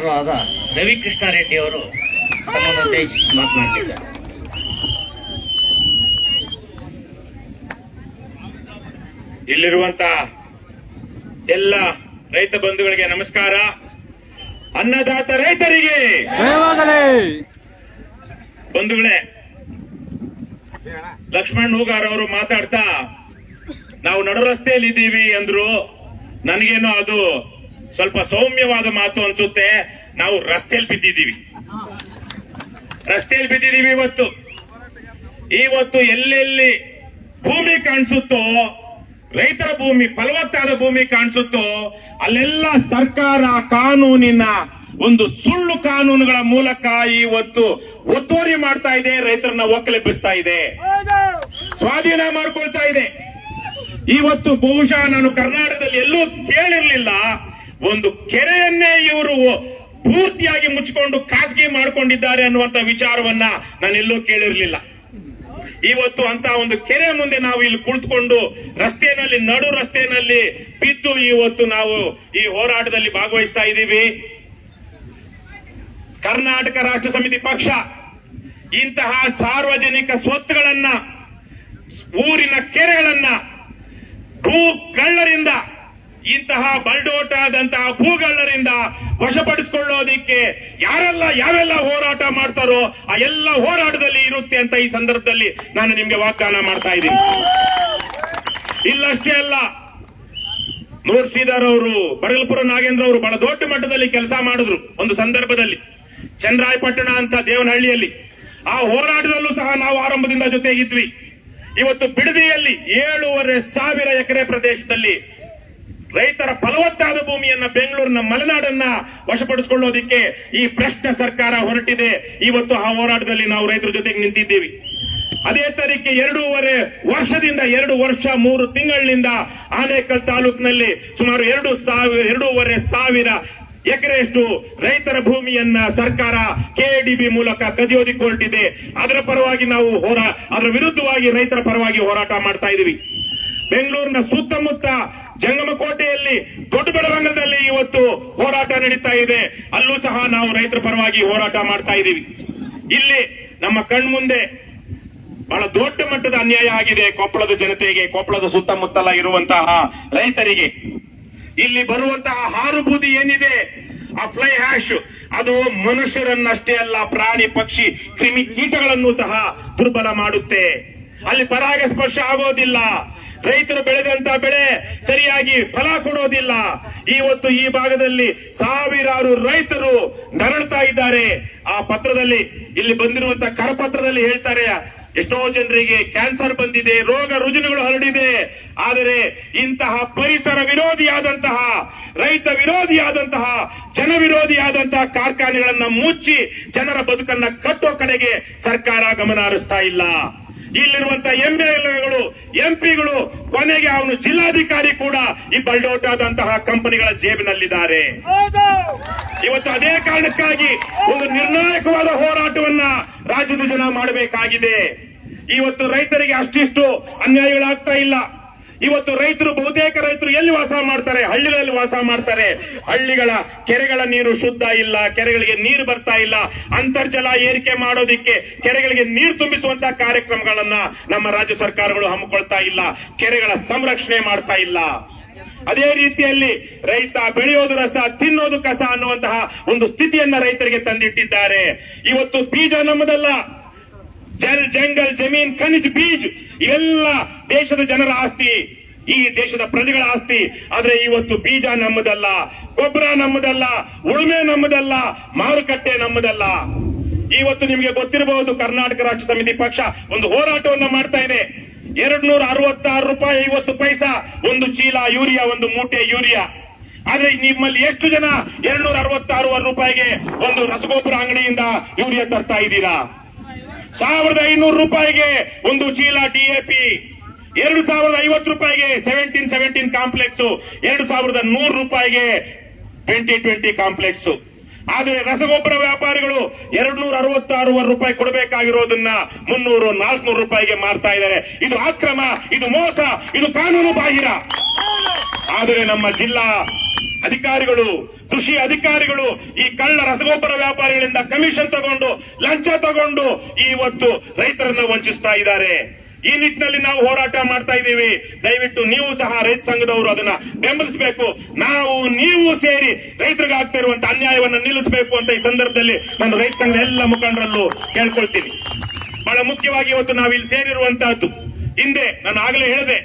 ತಹಸೀಲ್ದಾರರು ಆದ ರವಿಕೃಷ್ಣ ರೆಡ್ಡಿ ಅವರು ತಮ್ಮನ್ನು ಉದ್ದೇಶಿಸಿ ಮಾತನಾಡುತ್ತಿದ್ದಾರೆ. ಇಲ್ಲಿರುವಂತ ಎಲ್ಲ ರೈತ ಬಂಧುಗಳಿಗೆ ನಮಸ್ಕಾರ. ಅನ್ನದಾತ ರೈತರಿಗೆ ಬಂಧುಗಳೇ, ಲಕ್ಷ್ಮಣ್ ಹೂಗಾರ್ ಅವರು ಮಾತಾಡ್ತಾ ನಾವು ನಡು ರಸ್ತೆಯಲ್ಲಿ ಇದ್ದೀವಿ ಅಂದ್ರು. ನನಗೇನೋ ಅದು ಸ್ವಲ್ಪ ಸೌಮ್ಯವಾದ ಮಾತು ಅನ್ಸುತ್ತೆ. ನಾವು ರಸ್ತೆಯಲ್ಲಿ ಬಿದ್ದಿದ್ದೀವಿ. ಇವತ್ತು ಎಲ್ಲೆಲ್ಲಿ ಭೂಮಿ ಕಾಣಿಸುತ್ತೋ, ರೈತರ ಭೂಮಿ, ಫಲವತ್ತಾದ ಭೂಮಿ ಕಾಣಿಸುತ್ತೋ, ಅಲ್ಲೆಲ್ಲ ಸರ್ಕಾರ ಕಾನೂನಿನ ಒಂದು ಸುಳ್ಳು ಕಾನೂನುಗಳ ಮೂಲಕ ಇವತ್ತು ಒತ್ತುವರಿ ಮಾಡ್ತಾ ಇದೆ, ರೈತರನ್ನ ಒಕ್ಕಲೆಬ್ಬಿಸ್ತಾ ಇದೆ, ಸ್ವಾಧೀನ ಮಾಡ್ಕೊಳ್ತಾ ಇದೆ. ಇವತ್ತು ಬಹುಶಃ ನಾನು ಕರ್ನಾಟಕದಲ್ಲಿ ಎಲ್ಲೂ ಕೇಳಿರ್ಲಿಲ್ಲ, ಒಂದು ಕೆರೆಯನ್ನೇ ಇವರು ಪೂರ್ತಿಯಾಗಿ ಮುಚ್ಚಿಕೊಂಡು ಖಾಸಗಿ ಮಾಡ್ಕೊಂಡಿದ್ದಾರೆ ಅನ್ನುವಂತ ವಿಚಾರವನ್ನ ನಾನೆಲ್ಲೂ ಕೇಳಿರ್ಲಿಲ್ಲ. ಇವತ್ತು ಅಂತ ಒಂದು ಕೆರೆ ಮುಂದೆ ನಾವು ಇಲ್ಲಿ ಕುಳಿತುಕೊಂಡು ರಸ್ತೆಯಲ್ಲಿ, ನಡು ರಸ್ತೆಯಲ್ಲಿ ಬಿದ್ದು ಇವತ್ತು ನಾವು ಈ ಹೋರಾಟದಲ್ಲಿ ಭಾಗವಹಿಸ್ತಾ ಇದ್ದೀವಿ. ಕರ್ನಾಟಕ ರಾಷ್ಟ್ರ ಸಮಿತಿ ಪಕ್ಷ ಇಂತಹ ಸಾರ್ವಜನಿಕ ಸ್ವತ್ತುಗಳನ್ನ, ಊರಿನ ಕೆರೆಗಳನ್ನ ಭೂಗಳ್ಳರಿಂದ, ಇಂತಹ ಬಲ್ಡೋಟಾದಂತಹ ಭೂಗಳ್ಳರಿಂದ ವಶಪಡಿಸಿಕೊಳ್ಳೋದಿಕ್ಕೆ ಯಾವೆಲ್ಲ ಹೋರಾಟ ಮಾಡ್ತಾರೋ ಆ ಎಲ್ಲ ಹೋರಾಟದಲ್ಲಿ ಇರುತ್ತೆ ಅಂತ ಈ ಸಂದರ್ಭದಲ್ಲಿ ನಾನು ನಿಮ್ಗೆ ವಾಗ್ದಾನ ಮಾಡ್ತಾ ಇದ್ದೀನಿ. ಇಲ್ಲಷ್ಟೇ ಅಲ್ಲ, ನೂರ್ ಶ್ರೀಧರ್ ಅವರು, ಬಡಗಲಪುರ ನಾಗೇಂದ್ರ ಅವರು ಬಹಳ ದೊಡ್ಡ ಮಟ್ಟದಲ್ಲಿ ಕೆಲಸ ಮಾಡಿದ್ರು ಒಂದು ಸಂದರ್ಭದಲ್ಲಿ, ಚನ್ನರಾಯಪಟ್ಟಣ ಅಂತ ದೇವನಹಳ್ಳಿಯಲ್ಲಿ. ಆ ಹೋರಾಟದಲ್ಲೂ ಸಹ ನಾವು ಆರಂಭದಿಂದ ಜೊತೆಗಿದ್ವಿ. ಇವತ್ತು ಬಿಡದಿಯಲ್ಲಿ 7,500 ಎಕರೆ ಪ್ರದೇಶದಲ್ಲಿ ರೈತರ ಫಲವತ್ತಾದ ಭೂಮಿಯನ್ನ, ಬೆಂಗಳೂರಿನ ಮಲೆನಾಡನ್ನ ವಶಪಡಿಸಿಕೊಳ್ಳೋದಿಕ್ಕೆ ಈ ಭ್ರಷ್ಟ ಸರ್ಕಾರ ಹೊರಟಿದೆ. ಇವತ್ತು ಆ ಹೋರಾಟದಲ್ಲಿ ನಾವು ರೈತರ ಜೊತೆಗೆ ನಿಂತಿದ್ದೀವಿ. ಅದೇ ತರೀಕೆ 2 ವರ್ಷ 3 ತಿಂಗಳಿನಿಂದ ಆನೇಕಲ್ ತಾಲೂಕಿನಲ್ಲಿ ಸುಮಾರು 2,500 ಎಕರೆಯಷ್ಟು ರೈತರ ಭೂಮಿಯನ್ನ ಸರ್ಕಾರ ಕೆಎಡಿಬಿ ಮೂಲಕ ಕದಿಯೋದಿಕ್ಕೆ ಹೊರಟಿದೆ. ಅದರ ಪರವಾಗಿ ನಾವು ಅದರ ವಿರುದ್ಧವಾಗಿ ರೈತರ ಪರವಾಗಿ ಹೋರಾಟ ಮಾಡ್ತಾ ಇದೀವಿ. ಬೆಂಗಳೂರಿನ ಸುತ್ತಮುತ್ತ ಜಂಗಮಕೋಟೆಯಲ್ಲಿ, ದೊಡ್ಡ ಬೆಳವಂಗಲದಲ್ಲಿ ಇವತ್ತು ಹೋರಾಟ ನಡೀತಾ ಇದೆ. ಅಲ್ಲೂ ಸಹ ನಾವು ರೈತರ ಪರವಾಗಿ ಹೋರಾಟ ಮಾಡ್ತಾ ಇದ್ದೀವಿ. ಇಲ್ಲಿ ನಮ್ಮ ಕಣ್ಮುಂದೆ ಬಹಳ ದೊಡ್ಡ ಮಟ್ಟದ ಅನ್ಯಾಯ ಆಗಿದೆ ಕೊಪ್ಪಳದ ಜನತೆಗೆ, ಕೊಪ್ಪಳದ ಸುತ್ತಮುತ್ತಲ ಇರುವಂತಹ ರೈತರಿಗೆ. ಇಲ್ಲಿ ಬರುವಂತಹ ಹಾರುಬೂದಿ ಏನಿದೆ, ಆ ಫ್ಲೈ ಹ್ಯಾಶ್, ಅದು ಮನುಷ್ಯರನ್ನಷ್ಟೇ ಅಲ್ಲ, ಪ್ರಾಣಿ ಪಕ್ಷಿ ಕ್ರಿಮಿ ಕೀಟಗಳನ್ನು ಸಹ ದುರ್ಬಲ ಮಾಡುತ್ತೆ. ಅಲ್ಲಿ ಪರಾಗ ಸ್ಪರ್ಶ ಆಗೋದಿಲ್ಲ, ರೈತರು ಬೆಳೆದಂತ ಬೆಳೆ ಸರಿಯಾಗಿ ಫಲ ಕೊಡೋದಿಲ್ಲ. ಇವತ್ತು ಈ ಭಾಗದಲ್ಲಿ ಸಾವಿರಾರು ರೈತರು ನರಳ್ತಾ ಇದ್ದಾರೆ. ಆ ಪತ್ರದಲ್ಲಿ, ಇಲ್ಲಿ ಬಂದಿರುವಂತಹ ಕರಪತ್ರದಲ್ಲಿ ಹೇಳ್ತಾರೆ, ಎಷ್ಟೋ ಜನರಿಗೆ ಕ್ಯಾನ್ಸರ್ ಬಂದಿದೆ, ರೋಗ ರುಜಿನಗಳು ಹರಡಿದೆ. ಆದರೆ ಇಂತಹ ಪರಿಸರ ವಿರೋಧಿಯಾದಂತಹ, ರೈತ ವಿರೋಧಿಯಾದಂತಹ, ಜನ ವಿರೋಧಿಯಾದಂತಹ ಕಾರ್ಖಾನೆಗಳನ್ನ ಮುಚ್ಚಿ ಜನರ ಬದುಕನ್ನ ಕಟ್ಟೋ ಕಡೆಗೆ ಸರ್ಕಾರ ಗಮನ ಹರಿಸ್ತಾ ಇಲ್ಲ. ಇಲ್ಲಿರುವಂತಹ ಎಂಎಲ್ಎಗಳು, ಎಂಪಿಗಳು, ಕೊನೆಗೆ ಅವನು ಜಿಲ್ಲಾಧಿಕಾರಿ ಕೂಡ ಈ ಬಲ್ಡೌಟಾದಂತಹ ಕಂಪನಿಗಳ ಜೇಬಿನಲ್ಲಿದ್ದಾರೆ. ಇವತ್ತು ಅದೇ ಕಾರಣಕ್ಕಾಗಿ ಒಂದು ನಿರ್ಣಾಯಕವಾದ ಹೋರಾಟವನ್ನ ರಾಜ್ಯದ ಜನ ಮಾಡಬೇಕಾಗಿದೆ. ಇವತ್ತು ರೈತರಿಗೆ ಅಷ್ಟಿಷ್ಟು ಅನ್ಯಾಯಗಳಾಗ್ತಾ ಇಲ್ಲ. ಇವತ್ತು ರೈತರು, ಬಹುತೇಕ ರೈತರು ಎಲ್ಲಿ ವಾಸ ಮಾಡ್ತಾರೆ? ಹಳ್ಳಿಗಳಲ್ಲಿ ವಾಸ ಮಾಡ್ತಾರೆ. ಹಳ್ಳಿಗಳ ಕೆರೆಗಳ ನೀರು ಶುದ್ಧ ಇಲ್ಲ, ಕೆರೆಗಳಿಗೆ ನೀರು ಬರ್ತಾ ಇಲ್ಲ. ಅಂತರ್ಜಲ ಏರಿಕೆ ಮಾಡೋದಿಕ್ಕೆ ಕೆರೆಗಳಿಗೆ ನೀರು ತುಂಬಿಸುವಂತಹ ಕಾರ್ಯಕ್ರಮಗಳನ್ನ ನಮ್ಮ ರಾಜ್ಯ ಸರ್ಕಾರಗಳು ಹಮ್ಮಿಕೊಳ್ತಾ ಇಲ್ಲ, ಕೆರೆಗಳ ಸಂರಕ್ಷಣೆ ಮಾಡ್ತಾ ಇಲ್ಲ. ಅದೇ ರೀತಿಯಲ್ಲಿ ರೈತ ಬೆಳೆಯೋದು ರಸ, ತಿನ್ನೋದು ಕಸ ಅನ್ನುವಂತಹ ಒಂದು ಸ್ಥಿತಿಯನ್ನ ರೈತರಿಗೆ ತಂದಿಟ್ಟಿದ್ದಾರೆ. ಇವತ್ತು ಬೀಜ ನಮ್ಮದಲ್ಲ, ಜಲ್, ಜಂಗಲ್, ಜಮೀನ್, ಖನಿಜ್, ಬೀಜ್ ಇವೆಲ್ಲ ದೇಶದ ಜನರ ಆಸ್ತಿ, ಈ ದೇಶದ ಪ್ರಜೆಗಳ ಆಸ್ತಿ. ಆದ್ರೆ ಇವತ್ತು ಬೀಜ ನಮ್ಮದಲ್ಲ, ಗೊಬ್ಬರ ನಮ್ಮದಲ್ಲ, ಉಳುಮೆ ನಮ್ಮದಲ್ಲ, ಮಾರುಕಟ್ಟೆ ನಮ್ಮದಲ್ಲ. ಇವತ್ತು ನಿಮಗೆ ಗೊತ್ತಿರಬಹುದು, ಕರ್ನಾಟಕ ರಾಷ್ಟ್ರ ಸಮಿತಿ ಪಕ್ಷ ಒಂದು ಹೋರಾಟವನ್ನ ಮಾಡ್ತಾ ಇದೆ. 266 ರೂಪಾಯಿ 50 ಪೈಸಾ ಒಂದು ಚೀಲ ಯೂರಿಯಾ, ಒಂದು ಮೂಟೆ ಯೂರಿಯಾ. ಆದ್ರೆ ನಿಮ್ಮಲ್ಲಿ ಎಷ್ಟು ಜನ 266 ರೂಪಾಯಿಗೆ ಒಂದು ರಸಗೊಬ್ಬರ ಅಂಗಡಿಯಿಂದ ಯೂರಿಯಾ ತರ್ತಾ ಇದ್ದೀರಾ? 1,500 ರೂಪಾಯಿಗೆ ಒಂದು ಚೀಲ ಡಿಎಪಿ, 2,050 ರೂಪಾಯಿಗೆ 17 ಕಾಂಪ್ಲೆಕ್ಸ್, 2,100 ರೂಪಾಯಿಗೆ 2020 ಕಾಂಪ್ಲೆಕ್ಸ್. ಆದರೆ ರಸಗೊಬ್ಬರ ವ್ಯಾಪಾರಿಗಳು 266 ರೂಪಾಯಿ ಕೊಡಬೇಕಾಗಿರೋದನ್ನ 300-400 ರೂಪಾಯಿಗೆ ಮಾರ್ತಾ ಇದ್ದಾರೆ. ಇದು ಅಕ್ರಮ, ಇದು ಮೋಸ, ಇದು ಕಾನೂನು ಬಾಹಿರ. ಆದರೆ ನಮ್ಮ ಜಿಲ್ಲಾ ಅಧಿಕಾರಿಗಳು ಕೃಷಿ ಅಧಿಕಾರಿಗಳು ಈ ಕಳ್ಳ ರಸಗೊಬ್ಬರ ವ್ಯಾಪಾರಿಗಳಿಂದ ಕಮಿಷನ್ ತಗೊಂಡು ಲಂಚ ತಗೊಂಡು ಇವತ್ತು ರೈತರನ್ನ ವಂಚಿಸ್ತಾ ಇದ್ದಾರೆ. ಈ ನಿಟ್ಟಿನಲ್ಲಿ ನಾವು ಹೋರಾಟ ಮಾಡ್ತಾ ಇದ್ದೀವಿ. ದಯವಿಟ್ಟು ನೀವು ಸಹ ರೈತ ಸಂಘದವರು ಅದನ್ನ ಬೆಂಬಲಿಸಬೇಕು. ನೀವು ಸೇರಿ ರೈತರಿಗೆ ಆಗ್ತಾ ಇರುವಂತಹ ಅನ್ಯಾಯವನ್ನು ನಿಲ್ಲಿಸಬೇಕು ಅಂತ ಈ ಸಂದರ್ಭದಲ್ಲಿ ನಾನು ರೈತ ಸಂಘದ ಎಲ್ಲ ಮುಖಂಡರಲ್ಲೂ ಕೇಳ್ಕೊಳ್ತೀನಿ. ಬಹಳ ಮುಖ್ಯವಾಗಿ ಇವತ್ತು ನಾವು ಇಲ್ಲಿ ಸೇರಿರುವಂತಹದ್ದು, ಹಿಂದೆ ನಾನು ಆಗಲೇ ಹೇಳಿದೆ,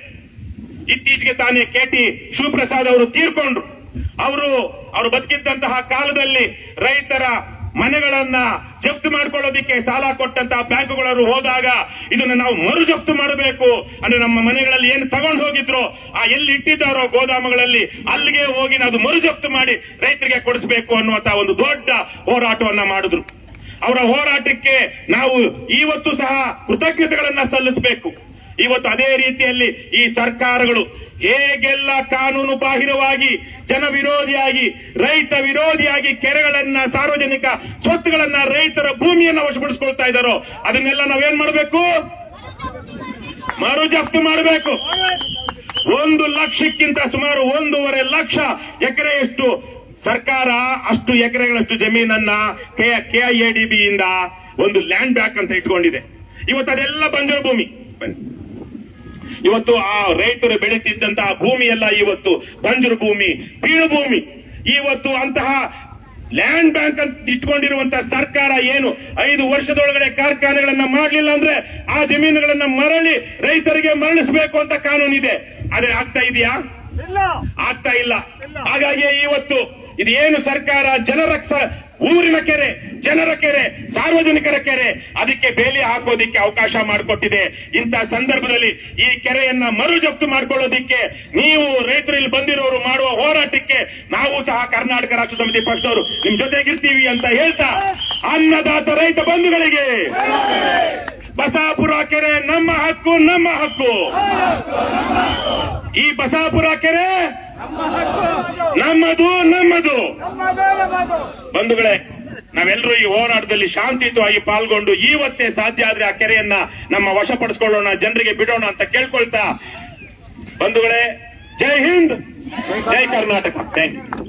ಇತ್ತೀಚೆಗೆ ತಾನೇ KT ಶಿವಪ್ರಸಾದ್ ಅವರು ತೀರ್ಕೊಂಡ್ರು. ಅವರು ಬದುಕಿದ್ದಂತಹ ಕಾಲದಲ್ಲಿ ರೈತರ ಮನೆಗಳನ್ನ ಜಪ್ತು ಮಾಡ್ಕೊಳ್ಳೋದಿಕ್ಕೆ ಸಾಲ ಕೊಟ್ಟಂತಹ ಬ್ಯಾಂಕುಗಳು ಹೋದಾಗ ಇದನ್ನ ನಾವು ಮರು ಜಪ್ತು ಮಾಡಬೇಕು ಅಂದ್ರೆ ನಮ್ಮ ಮನೆಗಳಲ್ಲಿ ಏನು ತಗೊಂಡು ಹೋಗಿದ್ರು ಎಲ್ಲಿ ಇಟ್ಟಿದ್ದಾರೋ ಗೋದಾಮುಗಳಲ್ಲಿ ಅಲ್ಲಿಗೆ ಹೋಗಿ ನಾವು ಮರು ಜಪ್ತು ಮಾಡಿ ರೈತರಿಗೆ ಕೊಡಿಸಬೇಕು ಅನ್ನುವಂತಹ ಒಂದು ದೊಡ್ಡ ಹೋರಾಟವನ್ನ ಮಾಡಿದ್ರು. ಅವರ ಹೋರಾಟಕ್ಕೆ ನಾವು ಇವತ್ತು ಸಹ ಕೃತಜ್ಞತೆಗಳನ್ನ ಸಲ್ಲಿಸಬೇಕು. ಇವತ್ತು ಅದೇ ರೀತಿಯಲ್ಲಿ ಈ ಸರ್ಕಾರಗಳು ಹೇಗೆಲ್ಲ ಕಾನೂನು ಬಾಹಿರವಾಗಿ ಜನ ವಿರೋಧಿಯಾಗಿ ರೈತ ವಿರೋಧಿಯಾಗಿ ಕೆರೆಗಳನ್ನ, ಸಾರ್ವಜನಿಕ ಸ್ವತ್ತುಗಳನ್ನ, ರೈತರ ಭೂಮಿಯನ್ನ ವಶಪಡಿಸಿಕೊಳ್ತಾ ಇದ್ದಾರೋ ಅದನ್ನೆಲ್ಲ ನಾವೇನ್ ಮಾಡಬೇಕು? ಮರು ಜಪ್ತು ಮಾಡಬೇಕು. 1 ಲಕ್ಷಕ್ಕಿಂತ ಸುಮಾರು 1.5 ಲಕ್ಷ ಎಕರೆಯಷ್ಟು ಸರ್ಕಾರ ಅಷ್ಟು ಎಕರೆಗಳಷ್ಟು ಜಮೀನನ್ನ KIADB ಇಂದ ಒಂದು ಲ್ಯಾಂಡ್ ಬ್ಯಾಂಕ್ ಅಂತ ಇಟ್ಕೊಂಡಿದೆ. ಇವತ್ತು ಅದೆಲ್ಲ ಬಂಜರು ಭೂಮಿ. ಇವತ್ತು ಆ ರೈತರು ಬೆಳೀತಿದ್ದಂತಹ ಭೂಮಿ ಎಲ್ಲ ಇವತ್ತು ಬಂಜರು ಭೂಮಿ, ಬೀಳು ಭೂಮಿ. ಇವತ್ತು ಅಂತಹ ಲ್ಯಾಂಡ್ ಬ್ಯಾಂಕ್ ಅಂತ ಇಟ್ಕೊಂಡಿರುವಂತಹ ಸರ್ಕಾರ ಏನು 5 ವರ್ಷದೊಳಗಡೆ ಕಾರ್ಖಾನೆಗಳನ್ನ ಮಾಡಲಿಲ್ಲ ಅಂದ್ರೆ ಆ ಜಮೀನುಗಳನ್ನ ಮರಳಿ ರೈತರಿಗೆ ಮರಳಿಸಬೇಕು ಅಂತ ಕಾನೂನಿದೆ. ಅದೇ ಆಗ್ತಾ ಇದೆಯಾ? ಆಗ್ತಾ ಇಲ್ಲ. ಹಾಗಾಗಿ ಇವತ್ತು ಇದು ಏನು ಸರ್ಕಾರ ಊರಿನ ಕೆರೆ, ಜನರ ಕೆರೆ, ಸಾರ್ವಜನಿಕರ ಕೆರೆ, ಅದಕ್ಕೆ ಬೇಲಿ ಹಾಕೋದಿಕ್ಕೆ ಅವಕಾಶ ಮಾಡಿಕೊಟ್ಟಿದೆ. ಇಂತಹ ಸಂದರ್ಭದಲ್ಲಿ ಈ ಕೆರೆಯನ್ನ ಮರು ಜಪ್ತು ಮಾಡ್ಕೊಳ್ಳೋದಿಕ್ಕೆ ನೀವು ರೈತರು ಇಲ್ಲಿ ಬಂದಿರೋರು ಮಾಡುವ ಹೋರಾಟಕ್ಕೆ ನಾವು ಸಹ ಕರ್ನಾಟಕ ರಾಷ್ಟ್ರ ಸಮಿತಿ ಪಕ್ಷದವರು ನಿಮ್ ಜೊತೆಗಿರ್ತೀವಿ ಅಂತ ಹೇಳ್ತಾ, ಅನ್ನದಾತ ರೈತ ಬಂಧುಗಳಿಗೆ ಬಸಾಪುರ ಕೆರೆ ನಮ್ಮ ಹಕ್ಕು, ನಮ್ಮ ಹಕ್ಕು. ಈ ಬಸಾಪುರ ಕೆರೆ ನಮ್ಮದು, ನಮ್ಮದು. ಬಂಧುಗಳೇ, ನಾವೆಲ್ಲರೂ ಈ ಹೋರಾಟದಲ್ಲಿ ಶಾಂತಿಯುತವಾಗಿ ಪಾಲ್ಗೊಂಡು ಇವತ್ತೇ ಸಾಧ್ಯ ಆದ್ರೆ ಆ ಕೆರೆಯನ್ನ ನಮ್ಮ ವಶಪಡಿಸಿಕೊಳ್ಳೋಣ, ಜನರಿಗೆ ಬಿಡೋಣ ಅಂತ ಕೇಳ್ಕೊಳ್ತಾ, ಬಂಧುಗಳೇ, ಜೈ ಹಿಂದ್, ಜೈ ಕರ್ನಾಟಕ. Thank you.